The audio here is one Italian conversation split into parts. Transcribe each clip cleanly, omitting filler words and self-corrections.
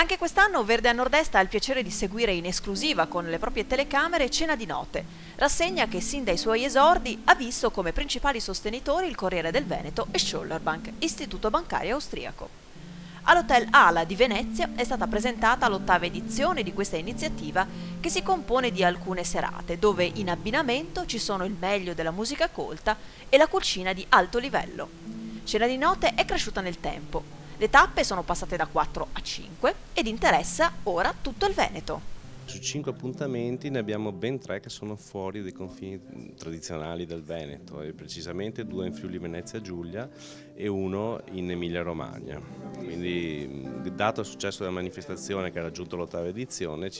Anche quest'anno Verde a Nord-Est ha il piacere di seguire in esclusiva con le proprie telecamere Cena di Note, rassegna che sin dai suoi esordi ha visto come principali sostenitori il Corriere del Veneto e Scholler Bank, istituto bancario austriaco. All'Hotel Ala di Venezia è stata presentata l'8ª edizione di questa iniziativa che si compone di alcune serate dove in abbinamento ci sono il meglio della musica colta e la cucina di alto livello. Cena di Note è cresciuta nel tempo. Le tappe sono passate da 4 a 5 ed interessa ora tutto il Veneto. Su 5 appuntamenti ne abbiamo ben 3 che sono fuori dai confini tradizionali del Veneto, e precisamente 2 in Friuli Venezia Giulia e 1 in Emilia Romagna. Quindi, dato il successo della manifestazione che ha raggiunto l'8ª edizione,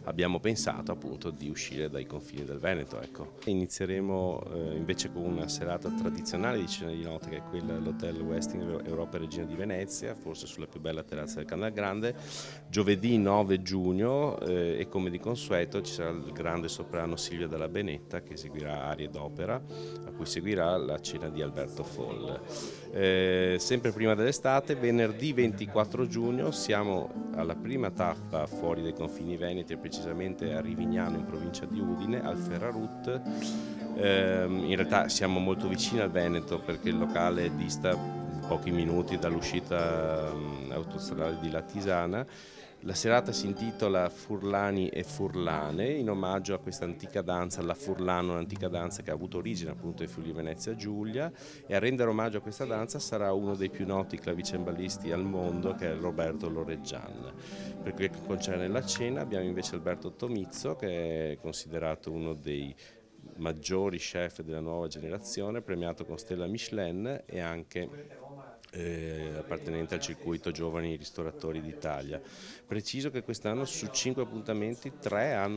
abbiamo pensato appunto di uscire dai confini del Veneto. Ecco. Inizieremo invece con una serata tradizionale di Cena di Notte, che è quella all'Hotel Westin Europa Regina di Venezia, forse sulla più bella terrazza del Canal Grande, giovedì 9 giugno. E come di consueto ci sarà il grande soprano Silvia Della Benetta che eseguirà arie d'opera, a cui seguirà la cena di Alberto Foll. Sempre prima dell'estate, venerdì 24 giugno, siamo alla prima tappa fuori dai confini veneti, precisamente a Rivignano in provincia di Udine, al Ferrarut. In realtà siamo molto vicini al Veneto perché il locale dista pochi minuti dall'uscita autostradale di Latisana. La serata si intitola Furlani e Furlane, in omaggio a questa antica danza, la Furlano, un'antica danza che ha avuto origine appunto ai Friuli Venezia Giulia, e a rendere omaggio a questa danza sarà uno dei più noti clavicembalisti al mondo, che è Roberto Loreggian. Per quel che concerne la cena abbiamo invece Alberto Tomizzo, che è considerato uno dei maggiori chef della nuova generazione, premiato con stella Michelin e anche appartenente al circuito Giovani Ristoratori d'Italia. Preciso che quest'anno su 5 appuntamenti 3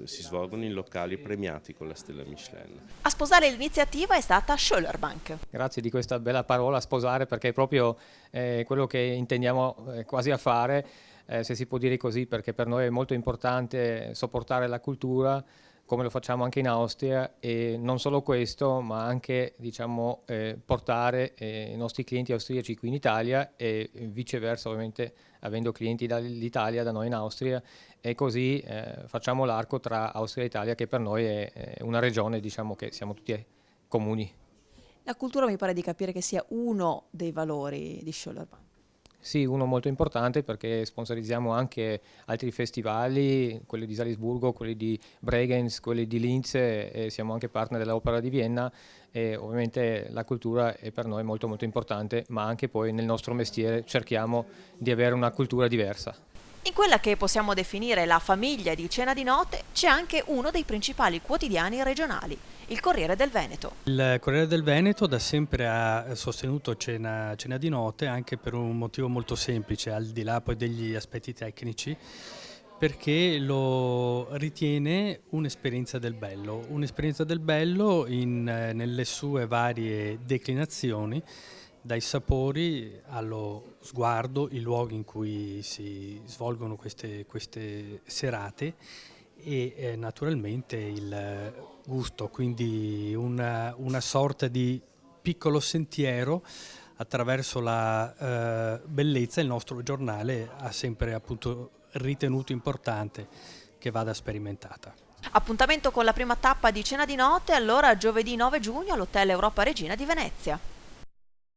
si svolgono in locali premiati con la stella Michelin. A sposare l'iniziativa è stata Scholler Bank. Grazie di questa bella parola, sposare, perché è proprio quello che intendiamo quasi a fare, se si può dire così, perché per noi è molto importante sopportare la cultura, come lo facciamo anche in Austria, e non solo questo, ma anche portare i nostri clienti austriaci qui in Italia e viceversa, ovviamente avendo clienti dall'Italia da noi in Austria, e così facciamo l'arco tra Austria e Italia, che per noi è una regione, diciamo che siamo tutti comuni. La cultura mi pare di capire che sia uno dei valori di Scholler Bank. Sì, uno molto importante, perché sponsorizziamo anche altri festivali, quelli di Salisburgo, quelli di Bregenz, quelli di Linz, e siamo anche partner dell'Opera di Vienna, e ovviamente la cultura è per noi molto molto importante, ma anche poi nel nostro mestiere cerchiamo di avere una cultura diversa. In quella che possiamo definire la famiglia di Cena di Note c'è anche uno dei principali quotidiani regionali, il Corriere del Veneto. Il Corriere del Veneto da sempre ha sostenuto Cena di Note, anche per un motivo molto semplice, al di là poi degli aspetti tecnici, perché lo ritiene un'esperienza del bello nelle sue varie declinazioni, dai sapori allo sguardo, i luoghi in cui si svolgono queste serate, e naturalmente il gusto, quindi una sorta di piccolo sentiero attraverso la bellezza. Il nostro giornale ha sempre appunto ritenuto importante che vada sperimentata. Appuntamento con la prima tappa di Cena di Note allora giovedì 9 giugno all'Hotel Europa Regina di Venezia.